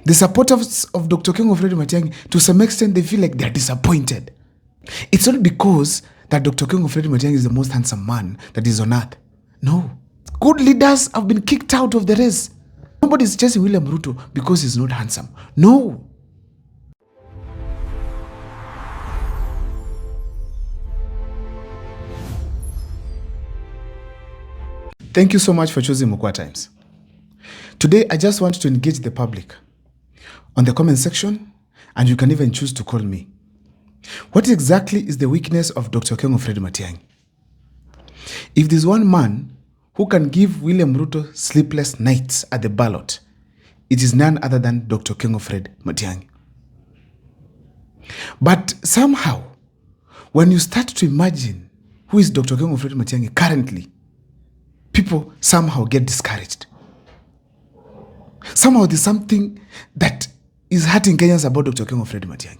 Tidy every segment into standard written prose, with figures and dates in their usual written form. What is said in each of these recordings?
The supporters of Dr. King of Fred Matiang'i, to some extent, they feel like they're disappointed. It's not because that Dr. King of Fred Matiang'i is the most handsome man that is on earth. No. Good leaders have been kicked out of the race. Nobody is chasing William Ruto because he's not handsome. No. Thank you so much for choosing Mukwa Times. Today, I just want to engage the public on the comment section, and you can even choose to call me. What exactly is the weakness of Dr. King of Fred Matiang'i? If there's one man who can give William Ruto sleepless nights at the ballot, it is none other than Dr. King of Fred Matiang'i. But somehow, when you start to imagine who is Dr. King of Fred Matiang'i currently, people somehow get discouraged. Somehow there's something that is hurting Kenyans about Dr. King of Fred Matiang'i.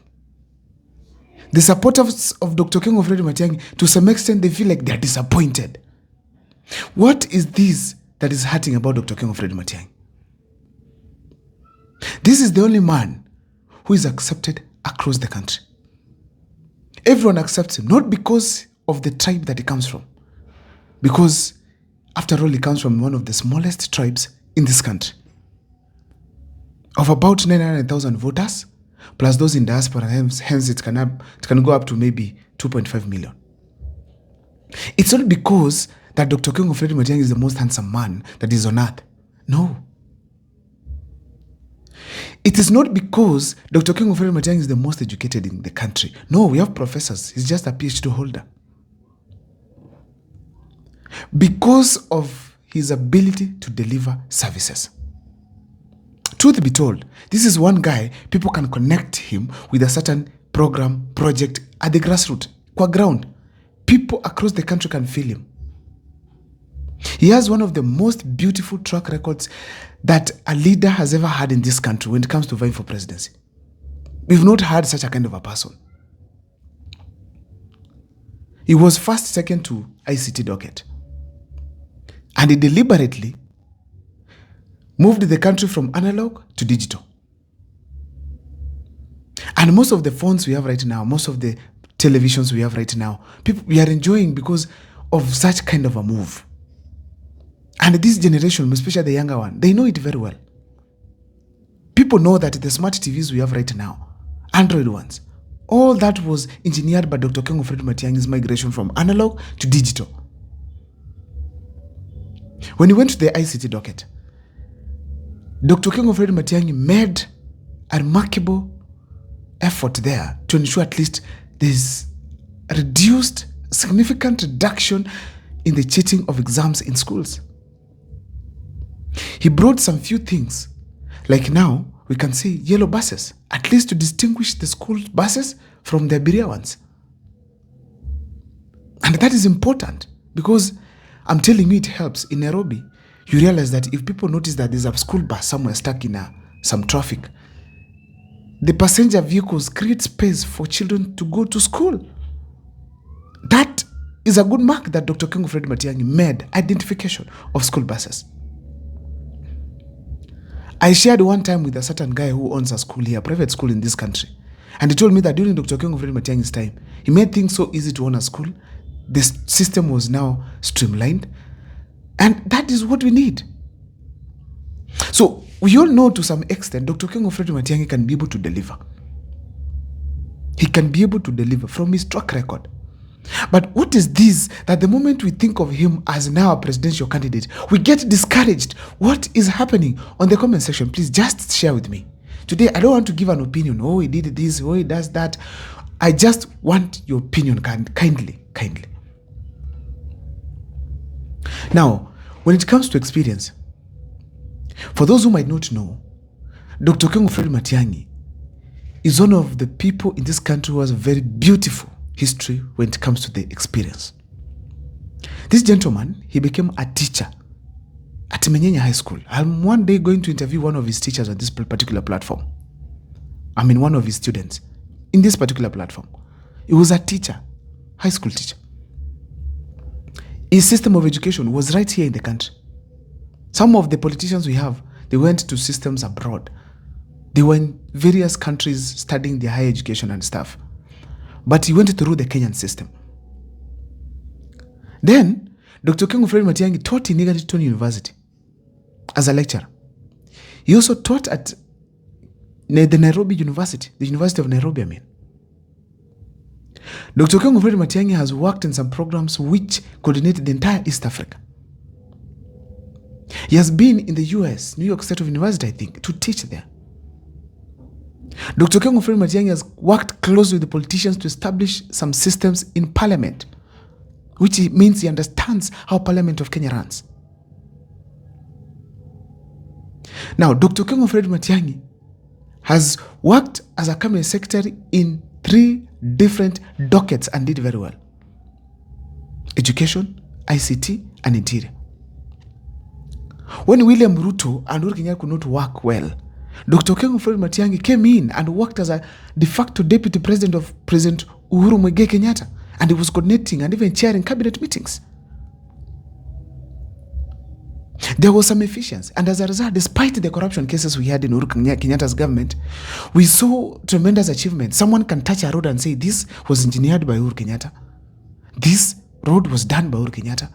The supporters of Dr. King of Fred Matiang'i, to some extent, they feel like they're disappointed. What is this that is hurting about Dr. King of Fred Matiang'i? This is the only man who is accepted across the country. Everyone accepts him, not because of the tribe that he comes from, because after all, he comes from one of the smallest tribes in this country. Of about 900,000 voters, plus those in diaspora, hence it can go up to maybe 2.5 million. It's not because that Dr. King of Fred Matiang'i is the most handsome man that is on earth. No. It is not because Dr. King of Fred Matiang'i is the most educated in the country. No, we have professors. He's just a PhD holder. Because of his ability to deliver services. Truth be told, this is one guy, people can connect him with a certain program, project at the grassroots, qua ground. People across the country can feel him. He has one of the most beautiful track records that a leader has ever had in this country when it comes to vying for presidency. We've not had such a kind of a person. He was first taken to ICT docket. And he deliberately moved the country from analog to digital. And most of the phones we have right now, most of the televisions we have right now, we are enjoying because of such kind of a move. And this generation, especially the younger one, they know it very well. People know that the smart TVs we have right now, Android ones, all that was engineered by Dr. King of Fred Matiang'i's migration from analog to digital. When he went to the ICT docket, Dr. King of Fred Matiang'i made a remarkable effort there to ensure at least there's a significant reduction in the cheating of exams in schools. He brought some few things, like now we can see yellow buses, at least to distinguish the school buses from the Abiria ones. And that is important because I'm telling you, it helps. In Nairobi, you realize that if people notice that there's a school bus somewhere stuck in some traffic, the passenger vehicles create space for children to go to school. That is a good mark that Dr. King of Fred Matiang'i made, identification of school buses. I shared one time with a certain guy who owns a school here, a private school in this country. And he told me that during Dr. King of Fred Matiang'i's time, he made things so easy to own a school. The system was now streamlined. And that is what we need. So we all know to some extent Dr. King of Fred Matiang'i can be able to deliver. He can be able to deliver from his track record. But what is this that the moment we think of him as now a presidential candidate, we get discouraged? What is happening? On the comment section, please just share with me. Today, I don't want to give an opinion. Oh, he did this. Oh, he does that. I just want your opinion kindly. Now, when it comes to experience, for those who might not know, Dr. King of Fred Matiang'i is one of the people in this country who has a very beautiful history when it comes to the experience. This gentleman, he became a teacher at Matiang'i High School. I'm one day going to interview one of his teachers on this particular platform. One of his students in this particular platform. He was a teacher, high school teacher. His system of education was right here in the country. Some of the politicians we have, they went to systems abroad They were in various countries studying their higher education and stuff. But he went through the Kenyan system. Then, Dr. Okengo Fred Matiang'i taught in Egerton University as a lecturer. He also taught at the Nairobi University, the University of Nairobi, I mean. Dr. Okengo Fred Matiang'i has worked in some programs which coordinate the entire East Africa. He has been in the US, New York State University, I think, to teach there. Dr. Okengo Fred Matiang'i has worked closely with the politicians to establish some systems in parliament, which means he understands how Parliament of Kenya runs. Now, Dr. Okengo Fred Matiang'i has worked as a cabinet secretary in 3 different dockets and did very well. Education, ICT, and Interior. When William Ruto and Uhuru Kenyatta could not work well, Dr. Okengo Fred Matiang'i came in and worked as a de facto deputy president of President Uhuru Muigai Kenyatta, and he was coordinating and even chairing cabinet meetings. There was some efficiency, and as a result, despite the corruption cases we had in Uhuru Kenyatta's government, we saw tremendous achievements. Someone can touch a road and say, this was engineered by Uhuru Kenyatta. This road was done by Uhuru Kenyatta.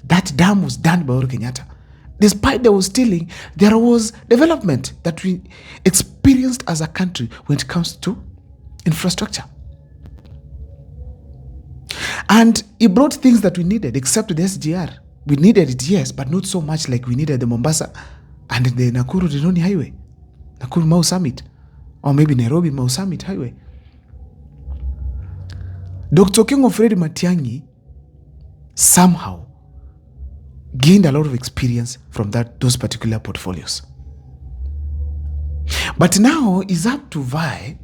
That dam was done by Uhuru Kenyatta. Despite there was stealing, there was development that we experienced as a country when it comes to infrastructure. And he brought things that we needed, except the SGR. We needed it, yes, but not so much like we needed the Mombasa and the Nakuru-Rinoni Highway, Nakuru-Mau Summit, or maybe Nairobi-Mau Summit Highway. Dr. Okengo Fred Matiang'i somehow gained a lot of experience from those particular portfolios. But now it's up to Vi.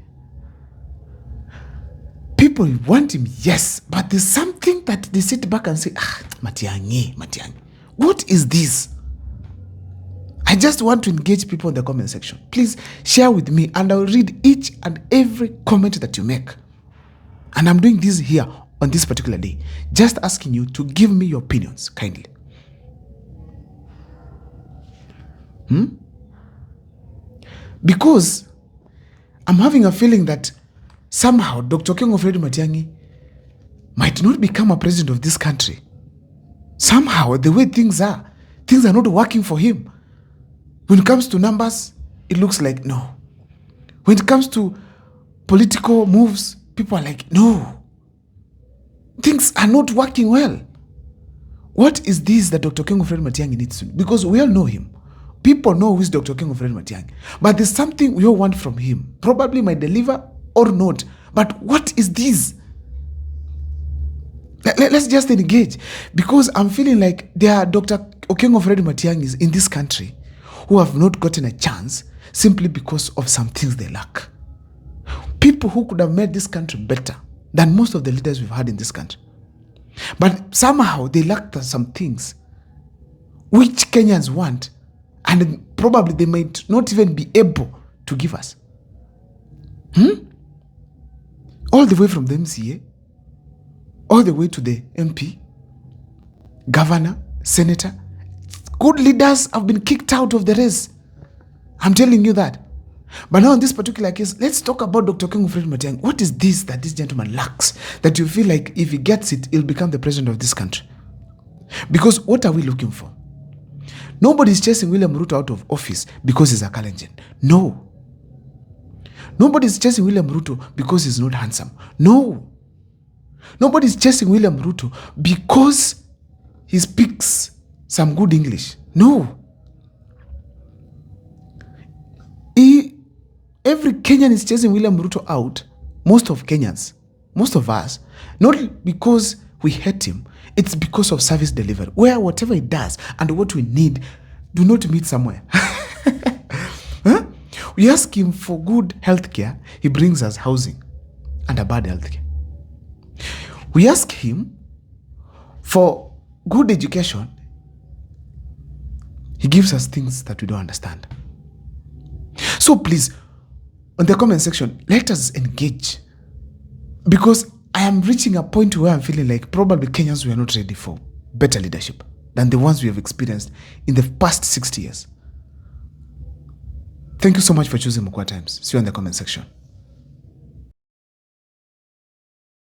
People want him, yes, but there's something that they sit back and say, Matiang'i, what is this? I just want to engage people in the comment section. Please share with me, and I'll read each and every comment that you make. And I'm doing this here on this particular day, just asking you to give me your opinions, kindly. Because I'm having a feeling that somehow Dr. Okengo Fred Matiang'i might not become a president of this country. Somehow, the way things are not working for him. When it comes to numbers, it looks like no. When it comes to political moves, people are like, no. Things are not working well. What is this that Dr. Okengo Fred Matiang'i needs to do? Because we all know him. People know who is Dr. Okengo Fred Matiang'i. But there's something we all want from him. Probably might deliver or not. But what is this? Let's just engage. Because I'm feeling like there are Dr. Okengo Fred Matiang'is in this country who have not gotten a chance simply because of some things they lack. People who could have made this country better than most of the leaders we've had in this country. But somehow they lack some things which Kenyans want, and probably they might not even be able to give us. All the way from the MCA, all the way to the MP, governor, senator. Good leaders have been kicked out of the race. I'm telling you that. But now in this particular case, let's talk about Dr. Okengo Fred Matiang'i. What is this that this gentleman lacks that you feel like if he gets it, he'll become the president of this country? Because what are we looking for? Nobody's chasing William Ruto out of office because he's a Kalenjin. No. Nobody's chasing William Ruto because he's not handsome. No. Nobody's chasing William Ruto because he speaks some good English. No. Every Kenyan is chasing William Ruto out, most of Kenyans, most of us, not because we hate him, it's because of service delivery, where whatever he does and what we need do not meet somewhere. We ask him for good healthcare, he brings us housing and a bad healthcare. We ask him for good education, he gives us things that we don't understand. So please, on the comment section, let us engage. Because I am reaching a point where I'm feeling like probably Kenyans were not ready for better leadership than the ones we have experienced in the past 60 years. Thank you so much for choosing Mukwa Times. See you in the comment section.